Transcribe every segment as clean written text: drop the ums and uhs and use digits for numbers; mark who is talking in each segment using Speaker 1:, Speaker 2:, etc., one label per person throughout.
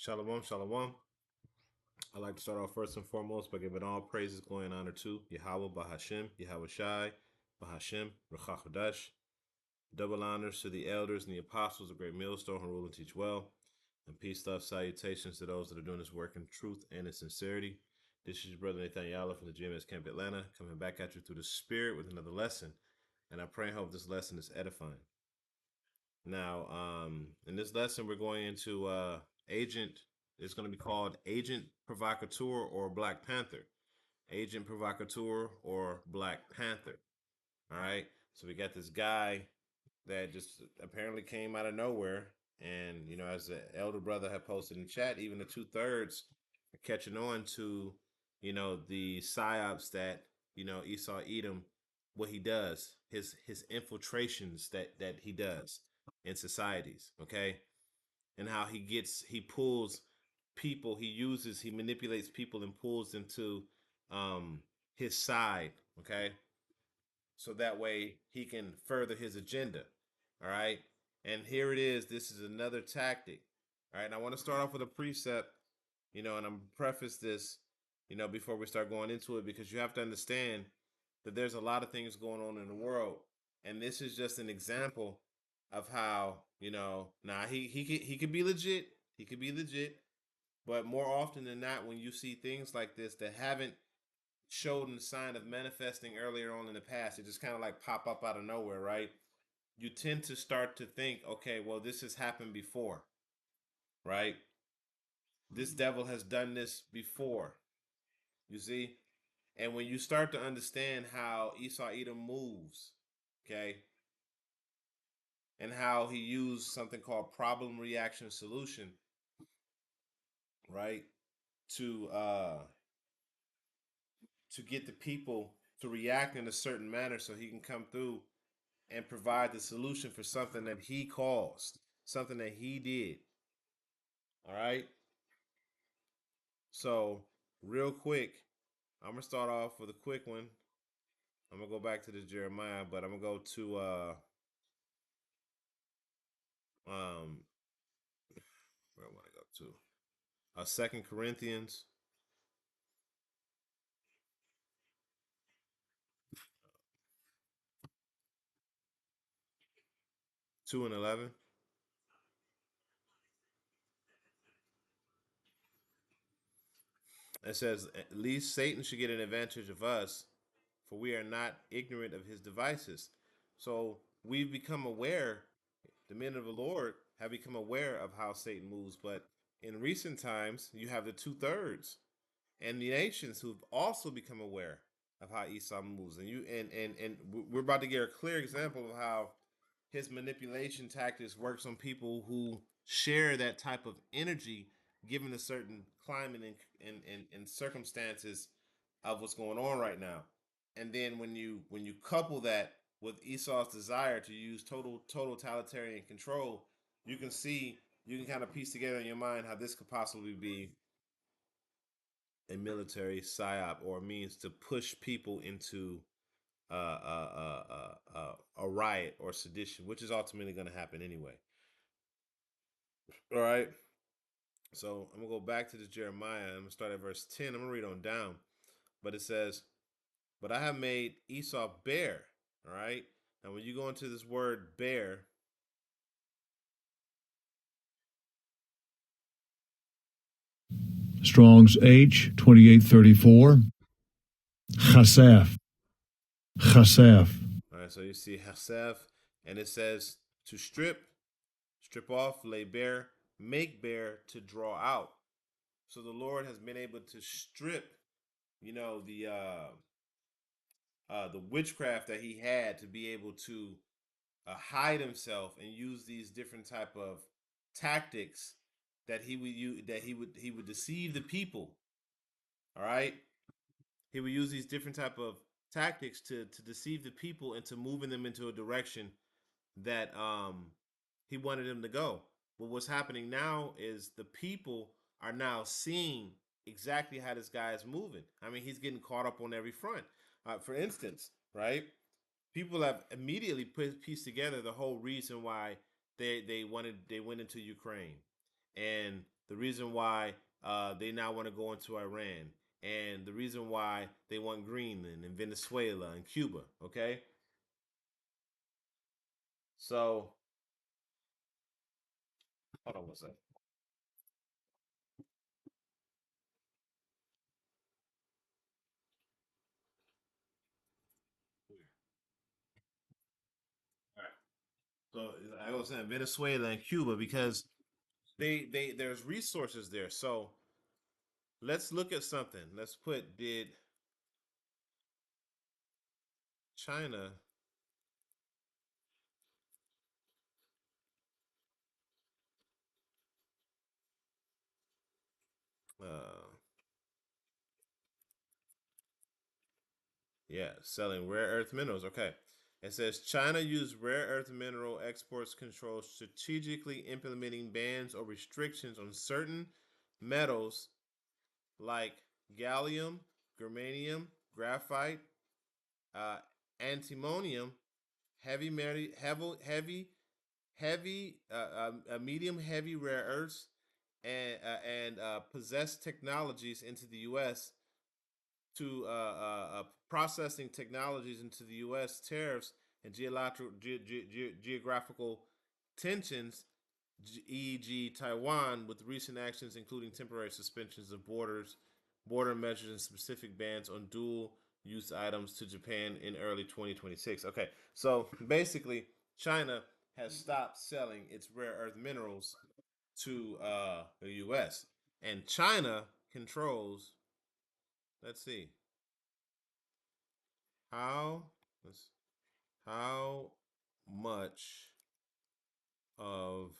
Speaker 1: Shalom, shalom. I'd like to start off first and foremost by giving all praises, glory, and honor to Yahweh, Bahashem, Yahweh Shai, Bahashem, Rechachodash. Double honors to the elders and the apostles of Great Millstone who rule and teach well. And peace, love, salutations to those that are doing this work in truth and in sincerity. This is your brother Nathan Yala from the GMS Camp Atlanta, coming back at you through the Spirit with another lesson. And I pray and hope this lesson is edifying. Now, in this lesson, we're going into Agent. It's going to be called Agent Provocateur or Black Panther. Agent Provocateur or Black Panther. All right. So we got this guy that just apparently came out of nowhere, and as the elder brother had posted in chat, even the 2/3 are catching on to, the psyops that Esau Edom, what he does, his infiltrations that he does in societies, okay, and how he pulls people, he manipulates people and pulls them to his side, okay, so that way he can further his agenda. All right. And here it is. This is another tactic. All right. And I want to start off with a precept, and I'm preface this, before we start going into it, because you have to understand that there's a lot of things going on in the world. And this is just an example of how, now he could be legit. He could be legit. But more often than not, when you see things like this that haven't showed a sign of manifesting earlier on in the past, it just kind of like pop up out of nowhere, right? You tend to start to think, okay, well, this has happened before, right? This devil has done this before, you see? And when you start to understand how Esau Edom moves, okay, and how he used something called problem reaction solution, right, to get the people to react in a certain manner so he can come through and provide the solution for something that he caused, something that he did. All right. So, real quick, I'm gonna start off with a quick one. I'm gonna go back to this Jeremiah, but I'm gonna go to um where I want to go to 2 Corinthians 2:11. It says, "At least Satan should get an advantage of us, for we are not ignorant of his devices." So we've become aware, the men of the Lord have become aware of how Satan moves. But in recent times, you have the 2/3 and the nations who've also become aware of how Esau moves. And we're about to get a clear example of how his manipulation tactics works on people who share that type of energy, given a certain climate and circumstances of what's going on right now. And then when you couple that with Esau's desire to use total totalitarian control, you can kind of piece together in your mind how this could possibly be a military psyop or a means to push people into a riot or sedition, which is ultimately going to happen anyway. All right. So I'm gonna go back to this Jeremiah. I'm gonna start at verse 10. I'm gonna read on down, but it says, "But I have made Esau bare." All right. Now, when you go into this word "bare,"
Speaker 2: Strong's H 2834. Chasef. Chasef.
Speaker 1: all right. So you see Hasef, and it says to strip off, lay bare, make bare, to draw out. So the Lord has been able to strip, the witchcraft that he had to be able to hide himself and use these different type of tactics that he would use, that he would deceive the people. All right, he would use these different type of tactics to deceive the people and to moving them into a direction that he wanted them to go. But what's happening now is the people are now seeing exactly how this guy is moving. I mean, he's getting caught up on every front. For instance, right? People have immediately pieced together the whole reason why they went into Ukraine, and the reason why they now want to go into Iran, and the reason why they want Greenland and Venezuela and Cuba. Okay, so hold on one second. All right. So I was saying Venezuela and Cuba because they there's resources there. So let's look at something. Let's put did China uh yeah, selling rare earth minerals. Okay. It says China used rare earth mineral exports control strategically implementing bans or restrictions on certain metals like gallium, germanium, graphite, uh, antimonium, medium heavy rare earths, and possess technologies into the U.S. to processing technologies into the U.S. tariffs and geographical tensions, e.g., Taiwan, with recent actions including temporary suspensions of border measures, and specific bans on dual use items to Japan in early 2026. Okay, so basically, China has stopped selling its rare earth minerals to the U.S., and China controls, let's see, how how much of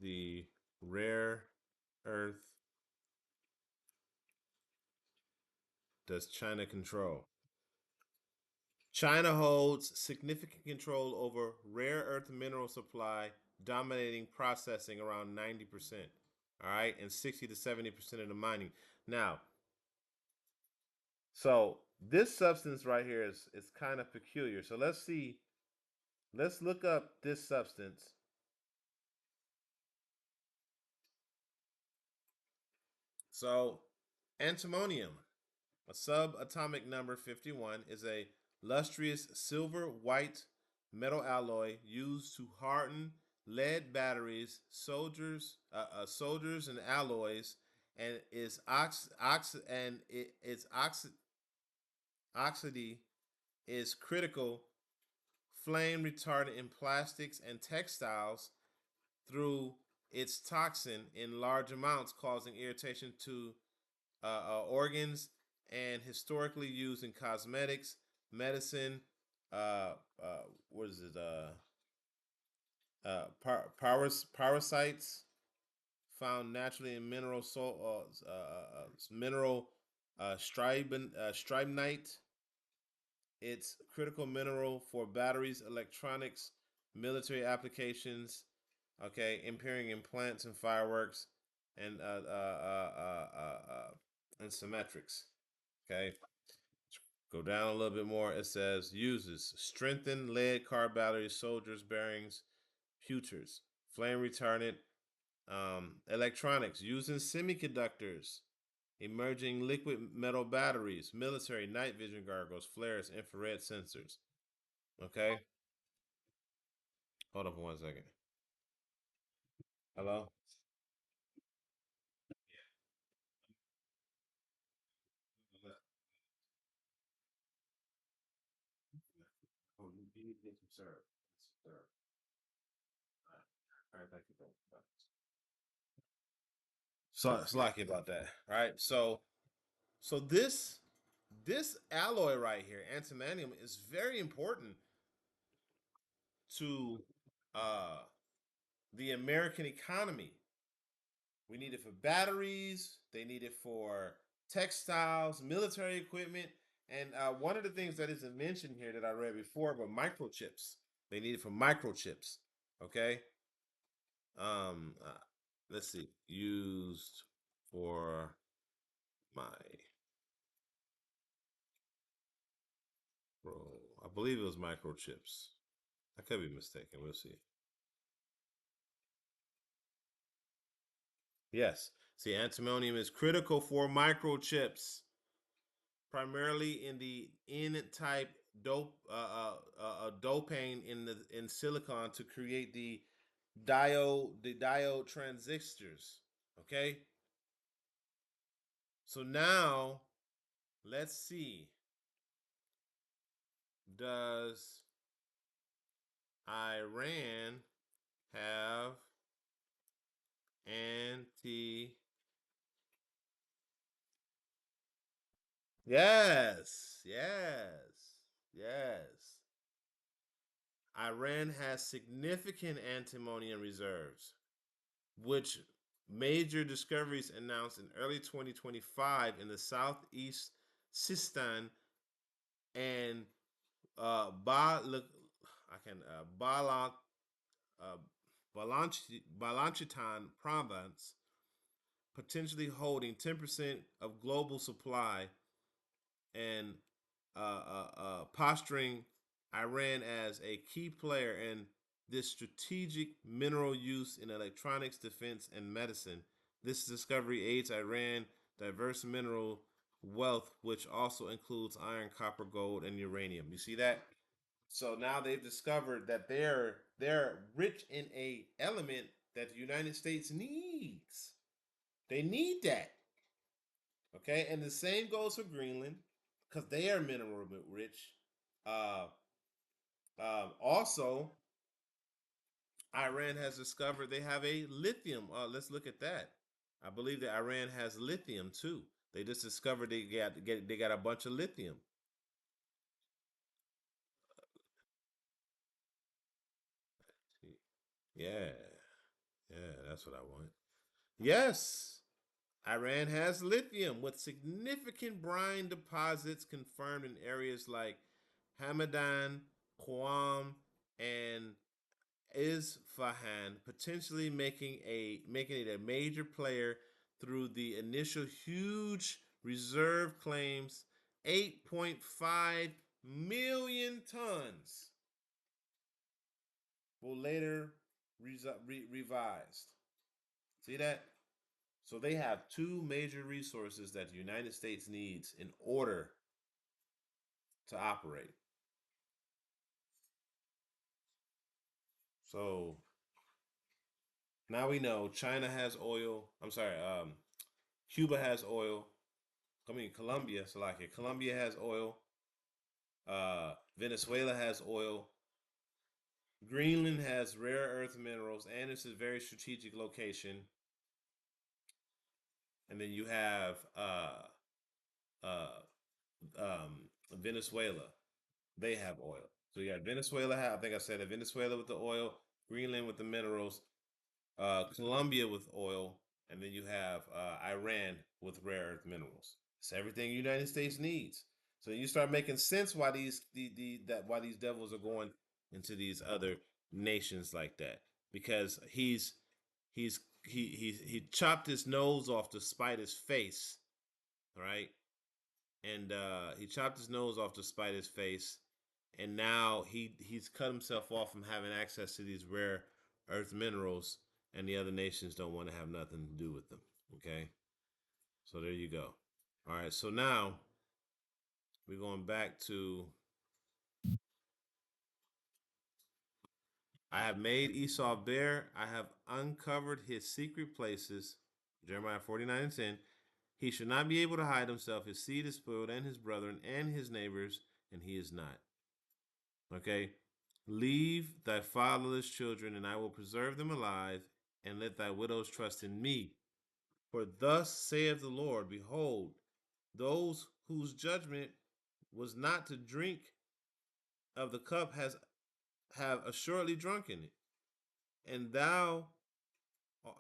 Speaker 1: the rare earth does China control? China holds significant control over rare earth mineral supply, dominating processing around 90%. All right, and 60 to 70% of the mining. Now, so this substance right here is kind of peculiar. So let's see. Let's look up this substance. So, antimonium, a subatomic number 51, is a lustrous silver white metal alloy used to harden lead batteries, soldiers and alloys, and its oxidity is critical flame retardant in plastics and textiles through its toxin in large amounts, causing irritation to organs, and historically used in cosmetics, medicine. What is it? Parasites found naturally in mineral stibnite. It's a critical mineral for batteries, electronics, military applications. Okay, appearing in plants and fireworks, and and symmetrics. Okay, go down a little bit more. It says uses strengthened lead car batteries, soldiers, bearings, pewters, flame retardant, electronics, using semiconductors, emerging liquid metal batteries, military night vision goggles, flares, infrared sensors. Okay, hold on for 1 second. Hello. Oh, you need to get some syrup. Syrup. All right, thank you. So it's lucky about that, right? So this alloy right here, antimonium, is very important to uh, the American economy. We need it for batteries. They need it for textiles, military equipment, and one of the things that isn't mentioned here that I read before, but microchips. They need it for microchips. Okay. Um, uh, let's see. Used for my bro. I believe it was microchips. I could be mistaken. We'll see. Yes. See, antimonium is critical for microchips, primarily in the N-type dopane in silicon to create the diode transistors. Okay. So now let's see. Does Iran have anti? Yes, yes, yes. Iran has significant antimony reserves, which major discoveries announced in early 2025 in the southeast Sistan and I can uh, Balanchitan province, potentially holding 10% of global supply and posturing Iran as a key player in this strategic mineral use in electronics, defense, and medicine. This discovery aids Iran diverse mineral wealth, which also includes iron, copper, gold, and uranium. You see that? So now they've discovered that they're rich in a element that the United States needs. They need that. Okay, and the same goes for Greenland because they are mineral rich. Uh, also, Iran has discovered they have a lithium. Let's look at that. I believe that Iran has lithium too. They just discovered they got a bunch of lithium. Yeah, yeah, that's what I want. Yes, Iran has lithium with significant brine deposits confirmed in areas like Hamadan, Qom, and Isfahan, potentially making it a major player through the initial huge reserve claims, 8.5 million tons, will later revised. See that? So they have two major resources that the United States needs in order to operate. So now we know China has oil. I'm sorry, Cuba has oil. I mean Colombia, so like Colombia has oil. Venezuela has oil. Greenland has rare earth minerals, and it's a very strategic location. And then you have uh, Venezuela. They have oil. So you got Venezuela. I think I said it. Venezuela with the oil, Greenland with the minerals, Colombia with oil, and then you have Iran with rare earth minerals. It's everything the United States needs. So you start making sense why why these devils are going into these other nations like that because he chopped his nose off to spite his face, right? And he chopped his nose off to spite his face, and now he's cut himself off from having access to these rare earth minerals, and the other nations don't want to have nothing to do with them. Okay, so there you go. All right, so now we're going back to I have made Esau bare. I have uncovered his secret places. Jeremiah 49:10. He should not be able to hide himself. His seed is spoiled, and his brethren, and his neighbors, and he is not. Okay? Leave thy fatherless children, and I will preserve them alive, and let thy widows trust in me. For thus saith the Lord, behold, those whose judgment was not to drink of the cup have assuredly drunken it, and thou uh,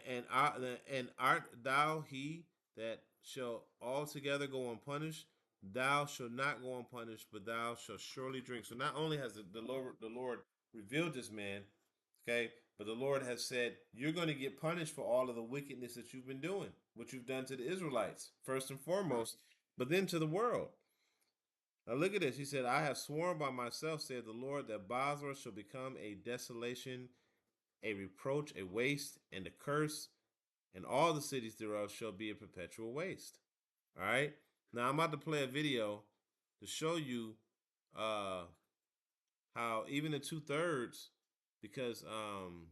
Speaker 1: and art thou he that shall altogether go unpunished? Thou shalt not go unpunished, but thou shalt surely drink. So not only has the Lord revealed this man, okay, but the Lord has said you're going to get punished for all of the wickedness that you've been doing, what you've done to the Israelites first and foremost, but then to the world. Now look at this. He said, "I have sworn by myself," said the Lord, "that Basra shall become a desolation, a reproach, a waste, and a curse. and all the cities thereof shall be a perpetual waste. All right. Now I'm about to play a video to show you uh how even the 2/3, because um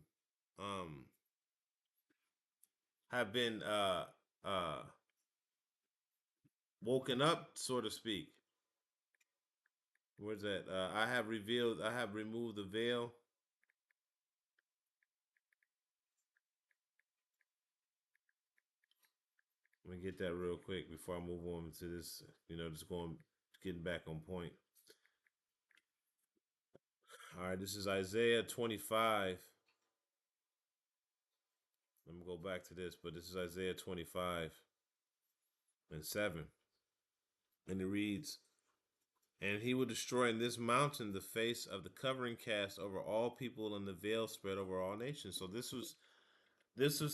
Speaker 1: have been woken up, so to speak. Where's that? I have removed the veil. Let me get that real quick before I move on to this, just getting back on point. All right, this is Isaiah 25. Let me go back to this, but this is Isaiah 25 and 7. And it reads, "And he will destroy in this mountain the face of the covering cast over all people and the veil spread over all nations." So this was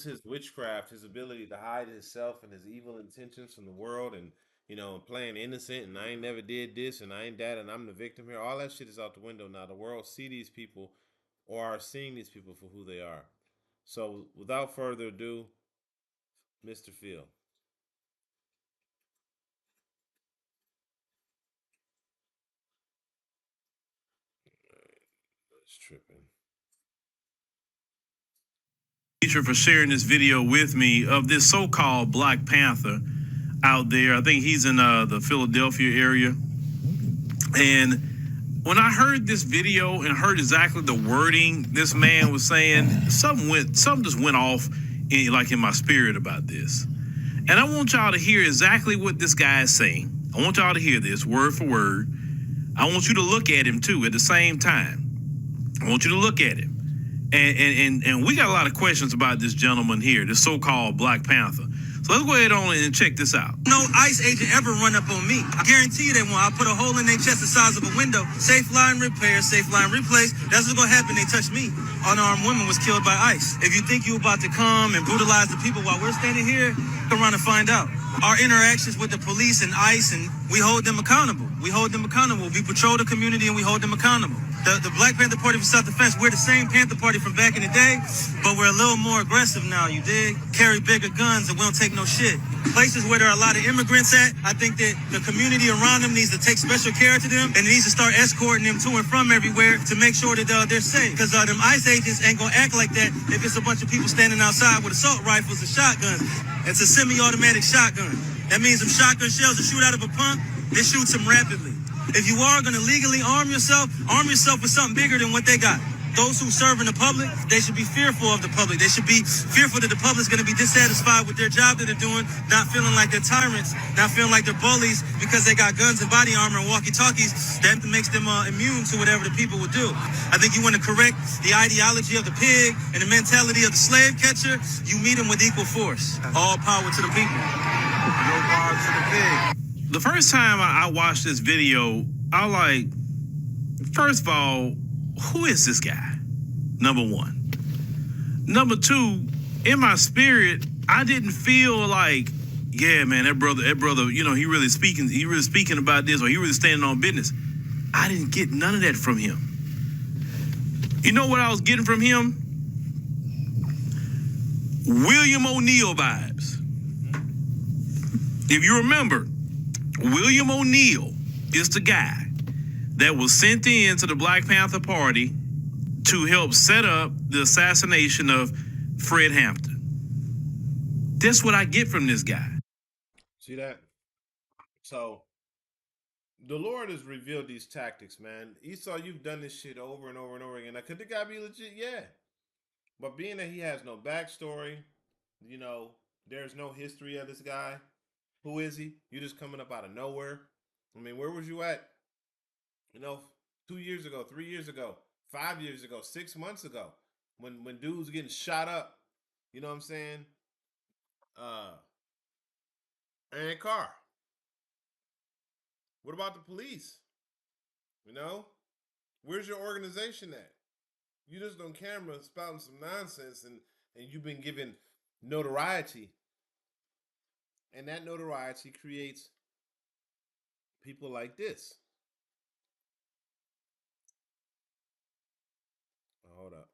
Speaker 1: his witchcraft, his ability to hide himself and his evil intentions from the world, and playing innocent, and I ain't never did this, and I ain't that, and I'm the victim here. All that shit is out the window now. The world see these people, or are seeing these people for who they are. So without further ado, Mr. Phil. It's tripping.
Speaker 2: Teacher for sharing this video with me of this so-called Black Panther out there. I think he's in the Philadelphia area. And when I heard this video and heard exactly the wording this man was saying, something just went off in my spirit about this. And I want y'all to hear exactly what this guy is saying. I want y'all to hear this word for word. I want you to look at him too at the same time. I want you to look at him. And we got a lot of questions about this gentleman here, this so-called Black Panther. So let's go ahead on and check this out.
Speaker 3: No ICE agent ever run up on me. I guarantee you they won't. I put a hole in their chest the size of a window. Safe line repair, safe line replace. That's what's gonna happen. They touch me. Unarmed woman was killed by ICE. If you think you about to come and brutalize the people while we're standing here, come around and find out. Our interactions with the police and ICE, and we hold them accountable. We hold them accountable. We patrol the community and we hold them accountable. The Black Panther Party for Self-Defense, we're the same Panther Party from back in the day, but we're a little more aggressive now, you dig? Carry bigger guns and we don't take no shit. Places where there are a lot of immigrants at, I think that the community around them needs to take special care to them, and it needs to start escorting them to and from everywhere to make sure that they're safe. Because them ICE agents ain't gonna act like that if it's a bunch of people standing outside with assault rifles and shotguns. It's a semi-automatic shotgun. That means them shotgun shells that shoot out of a pump, they shoot them rapidly. If you are going to legally arm yourself with something bigger than what they got. Those who serve in the public, they should be fearful of the public. They should be fearful that the public's going to be dissatisfied with their job that they're doing, not feeling like they're tyrants, not feeling like they're bullies because they got guns and body armor and walkie-talkies. That makes them immune to whatever the people would do. I think you want to correct the ideology of the pig and the mentality of the slave catcher. You meet them with equal force. All power to the people. No power to the pig.
Speaker 2: The first time I watched this video, I was like, first of all, who is this guy? Number one. Number two, in my spirit, I didn't feel like, yeah, man, that brother, he really speaking about this, or he really standing on business. I didn't get none of that from him. You know what I was getting from him? William O'Neal vibes. If you remember, William O'Neal is the guy that was sent in to the Black Panther Party to help set up the assassination of Fred Hampton. That's what I get from this guy.
Speaker 1: See that? So the Lord has revealed these tactics, man. Esau, you've done this shit over and over and over again. Now, could the guy be legit? Yeah. But being that he has no backstory, there's no history of this guy. Who is he? You just coming up out of nowhere. I mean, where was you at? 2 years ago, 3 years ago, 5 years ago, 6 months ago, when dudes getting shot up, you know what I'm saying? And car. What about the police? Where's your organization at? You just on camera spouting some nonsense, and you've been given notoriety, and that notoriety creates people like this. Hold up.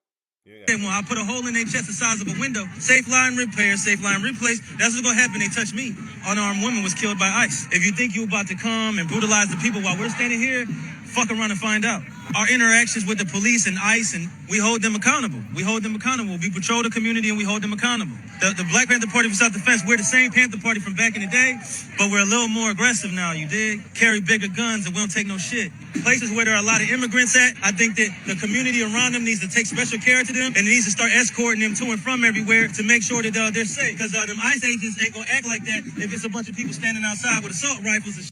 Speaker 3: I put a hole in their chest the size of a window. Safe line repair, safe line replace. That's what's gonna happen. They touch me. Unarmed woman was killed by ICE. If you think you about to come and brutalize the people while we're standing here, fuck around and find out. Our interactions with the police and ICE, and we hold them accountable. We hold them accountable. We patrol the community and we hold them accountable. The Black Panther Party for self-defense, we're the same Panther Party from back in the day, but we're a little more aggressive now, you dig? Carry bigger guns and we don't take no shit. Places where there are a lot of immigrants at, I think that the community around them needs to take special care to them, and it needs to start escorting them to and from everywhere to make sure that they're safe. Because them ICE agents ain't gonna act like that if it's a bunch of people standing outside with assault rifles and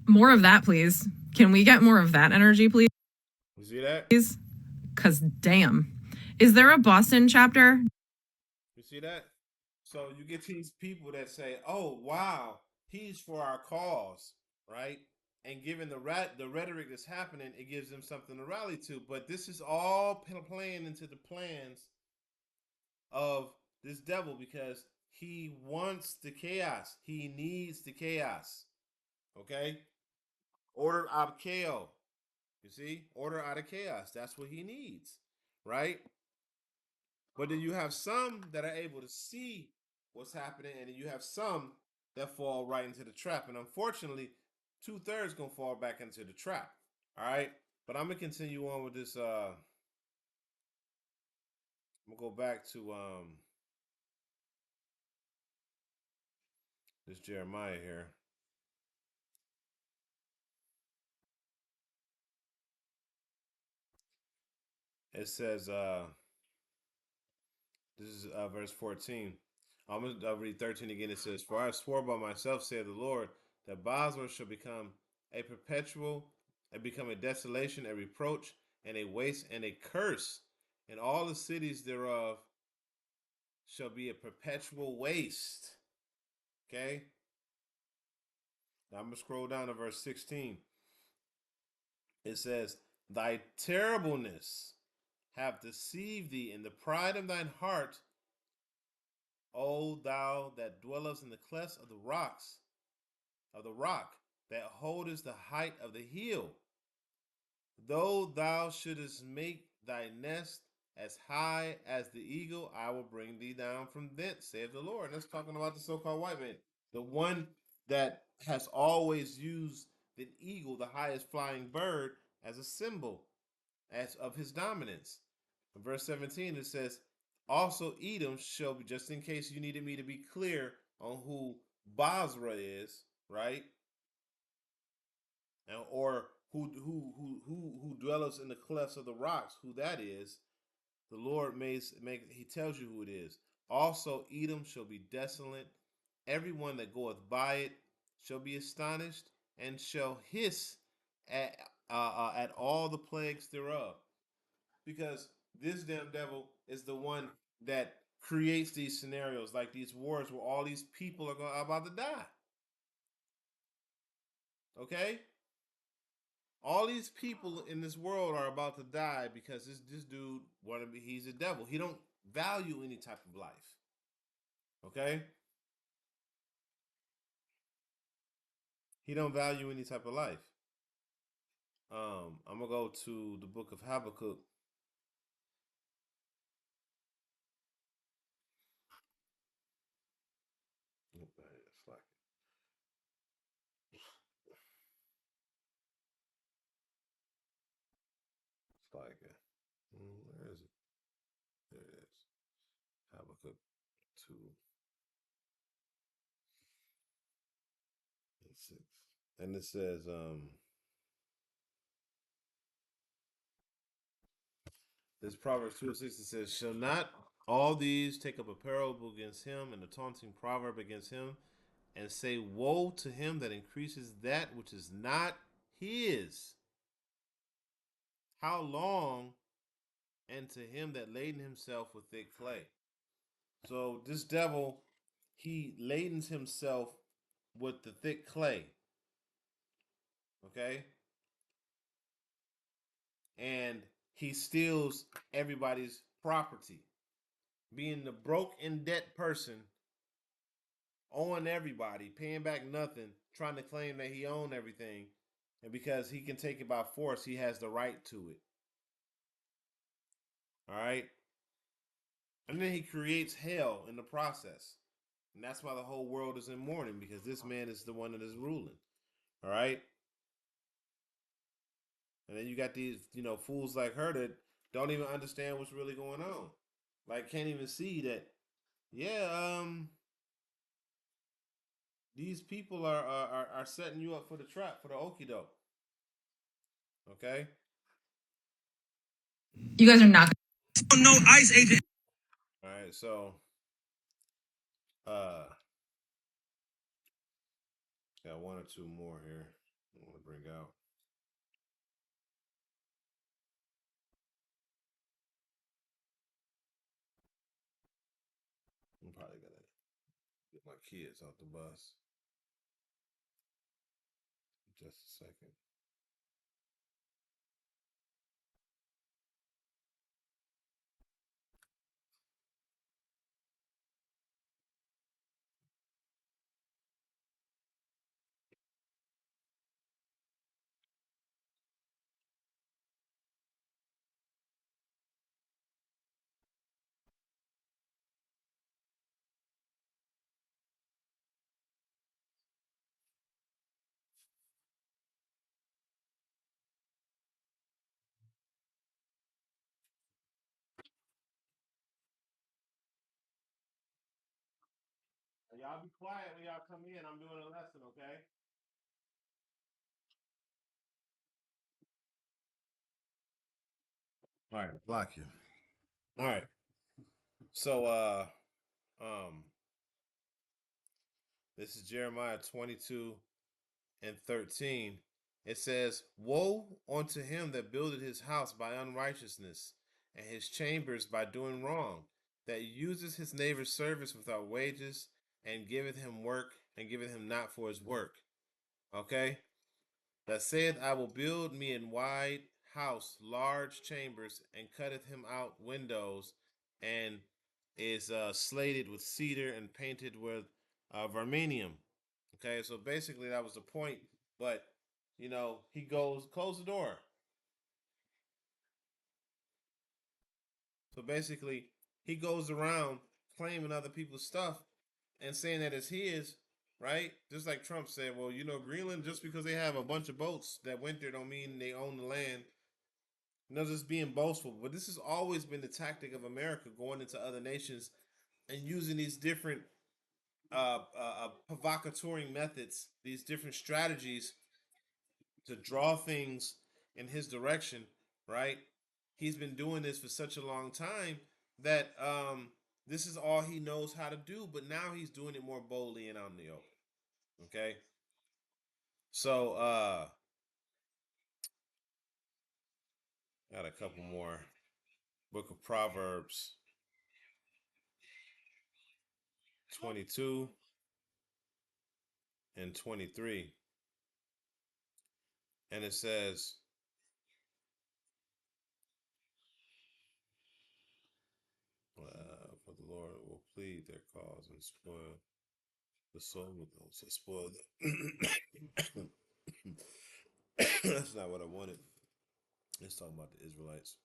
Speaker 4: More of that, please. Can we get more of that energy, please?
Speaker 1: You see that?
Speaker 4: Because damn. Is there a Boston chapter?
Speaker 1: You see that? So you get these people that say, "Oh, wow, he's for our cause," right? And given the rhetoric that's happening, it gives them something to rally to. But this is all playing into the plans of this devil because he wants the chaos. He needs the chaos. Okay? Order out of chaos. You see? Order out of chaos. That's what he needs. Right? But then you have some that are able to see what's happening, and then you have some that fall right into the trap. And unfortunately, 2/3 gonna fall back into the trap. All right. But I'm gonna continue on with this. I'm gonna go back to this Jeremiah here. It says, this is verse 14. I'm going to read 13 again. It says, "For I swore by myself, saith the Lord, that Basra shall become a perpetual, and become a desolation, a reproach, and a waste, and a curse. And all the cities thereof shall be a perpetual waste." Okay? Now I'm going to scroll down to verse 16. It says, "Thy terribleness have deceived thee in the pride of thine heart, O thou that dwellest in the clefts of the rocks, of the rock, that holdest the height of the hill. Though thou shouldest make thy nest as high as the eagle, I will bring thee down from thence, saith the Lord." And that's talking about the so-called white man, the one that has always used the eagle, the highest flying bird, as a symbol as of his dominance. In verse 17, it says, "Also Edom shall be," just in case you needed me to be clear on who Basra is, right? Or who dwelleth in the clefts of the rocks, who that is. The Lord he tells you who it is. "Also Edom shall be desolate, everyone that goeth by it shall be astonished, and shall hiss at all the plagues thereof." Because this damn devil is the one that creates these scenarios, like these wars where all these people are about to die. Okay? All these people in this world are about to die because this dude he's a devil. He don't value any type of life. Okay? He don't value any type of life. I'm gonna go to the book of Habakkuk. It's like where is it? There it is. Habakkuk 2:6. And it says, this Proverbs 2:6, it says, "Shall not all these take up a parable against him, and a taunting proverb against him, and say, Woe to him that increases that which is not his? How long? And to him that laden himself with thick clay." So this devil, he ladens himself with the thick clay. Okay? And he steals everybody's property. Being the broke in debt person, owing everybody, paying back nothing, trying to claim that he owned everything. And because he can take it by force, he has the right to it. All right. And then he creates hell in the process. And that's why the whole world is in mourning, because this man is the one that is ruling. All right. And then you got these, fools like her that don't even understand what's really going on. Like, can't even see that, yeah, these people are setting you up for the trap, for the okie doke. Okay?
Speaker 4: You guys are not.
Speaker 3: No ICE agent.
Speaker 1: All right, so uh got one or two more here I want to bring out. I'm probably gonna get my kids off the bus. Just a second. Y'all be quiet when y'all come in. I'm doing a lesson, okay? All right, block you. All right. So um this is Jeremiah 22 and 13. It says, woe unto him that builded his house by unrighteousness, and his chambers by doing wrong, that uses his neighbor's service without wages, and giveth him work, and giveth him not for his work. Okay? That saith, I will build me in wide house large chambers, and cutteth him out windows, and is slated with cedar and painted with verminium. Okay, so basically that was the point. But he goes close the door. So basically, he goes around claiming other people's stuff and saying that it's his, right? Just like Trump said, well, Greenland, just because they have a bunch of boats that went there don't mean they own the land. Just being boastful. But this has always been the tactic of America, going into other nations and using these different provocatory methods, these different strategies to draw things in his direction, right? He's been doing this for such a long time that this is all he knows how to do, but now he's doing it more boldly and out in the open. Okay? So got a couple more. Book of Proverbs 22 and 23. And it says, for the Lord will plead their cause and spoil the soul with those that spoil them. That's not what I wanted. Let's talk about the Israelites.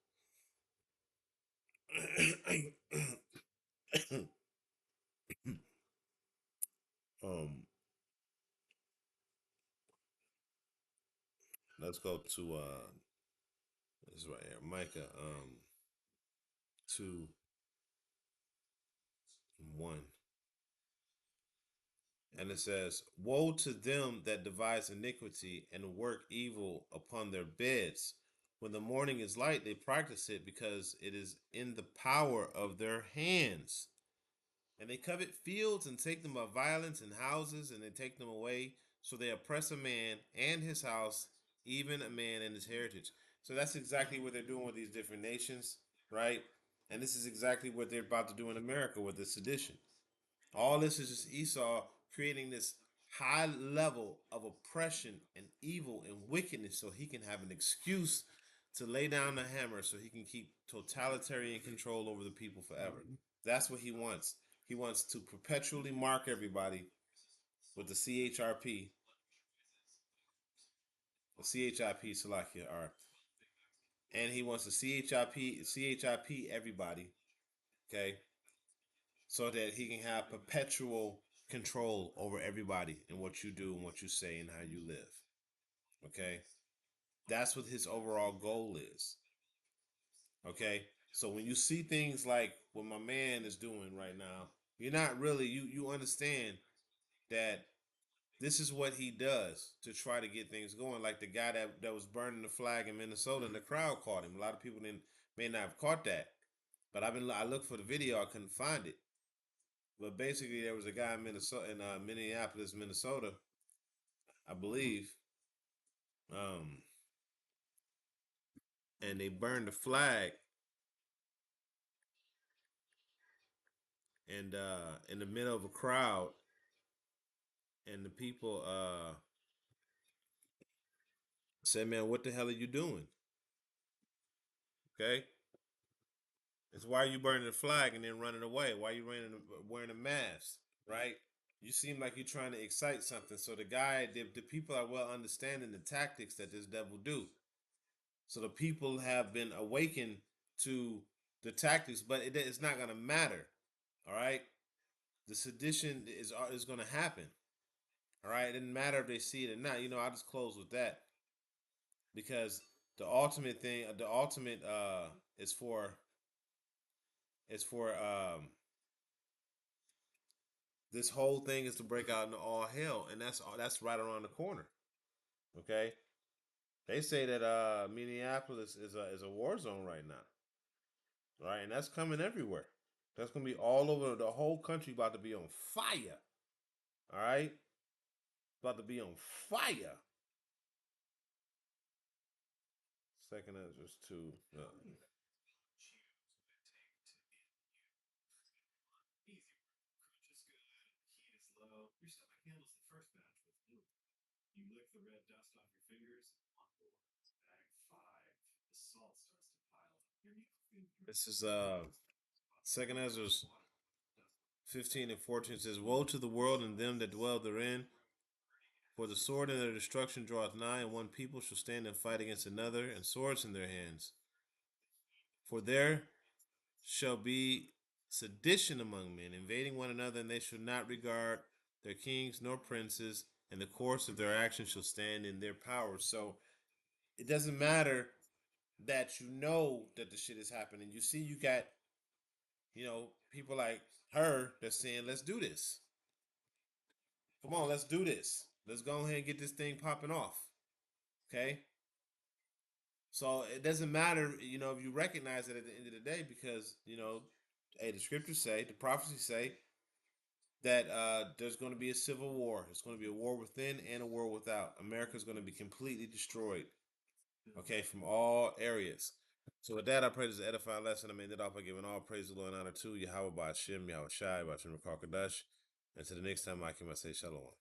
Speaker 1: um, let's go to this right here, Micah 2:1. And it says, woe to them that devise iniquity and work evil upon their beds. When the morning is light, they practice it because it is in the power of their hands. And they covet fields and take them by violence, and houses, and they take them away. So they oppress a man and his house, even a man and his heritage. So that's exactly what they're doing with these different nations, right? And this is exactly what they're about to do in America with the sedition. All this is just Esau creating this high level of oppression and evil and wickedness so he can have an excuse to lay down the hammer so he can keep totalitarian control over the people forever. That's what he wants. He wants to perpetually mark everybody with the CHRP, the CHIP, Salakia, or and he wants to CHIP everybody, okay, so that he can have perpetual control over everybody and what you do and what you say and how you live. Okay, that's what his overall goal is. Okay, so when you see things like what my man is doing right now, you're not really you understand that this is what he does to try to get things going. Like the guy that was burning the flag in Minnesota, and the crowd caught him. A lot of people may not have caught that, but I looked for the video, I couldn't find it. But basically, there was a guy in Minnesota, in Minneapolis, Minnesota, I believe, um, and they burned the flag, and in the middle of a crowd, and the people said, "Man, what the hell are you doing?" Okay, it's why are you burning the flag and then running away? Why are you wearing a mask? Right? You seem like you're trying to excite something. So the people are well understanding the tactics that this devil do. So the people have been awakened to the tactics, but it's not gonna matter. All right, the sedition is gonna happen. All right, it doesn't matter if they see it or not. I'll just close with that because the ultimate is for this whole thing is to break out into all hell, and that's right around the corner. Okay, they say that Minneapolis is a war zone right now, right? And that's coming everywhere. That's gonna be all over the whole country. About to be on fire. All right, about to be on fire. Second Ezra 2. This is Second Ezra 15 and 14 says, "Woe to the world and them that dwell therein, for the sword and their destruction draweth nigh, and one people shall stand and fight against another, and swords in their hands. For there shall be sedition among men, invading one another, and they shall not regard their kings nor princes, and the course of their actions shall stand in their power." So it doesn't matter that you know that the shit is happening. You see, you got, people like her that's saying, let's do this. Come on, let's do this. Let's go ahead and get this thing popping off. Okay? So it doesn't matter, if you recognize it at the end of the day, because, hey, the scriptures say, the prophecies say that there's going to be a civil war. It's going to be a war within and a war without. America's going to be completely destroyed, okay, from all areas. So with that, I pray this is an edifying lesson. I ended off by giving all praise, glory, and honor to Yahweh by Hashem, Yahweh Shai, by Hashem Rakakadash. And to the next time, I can say shalom.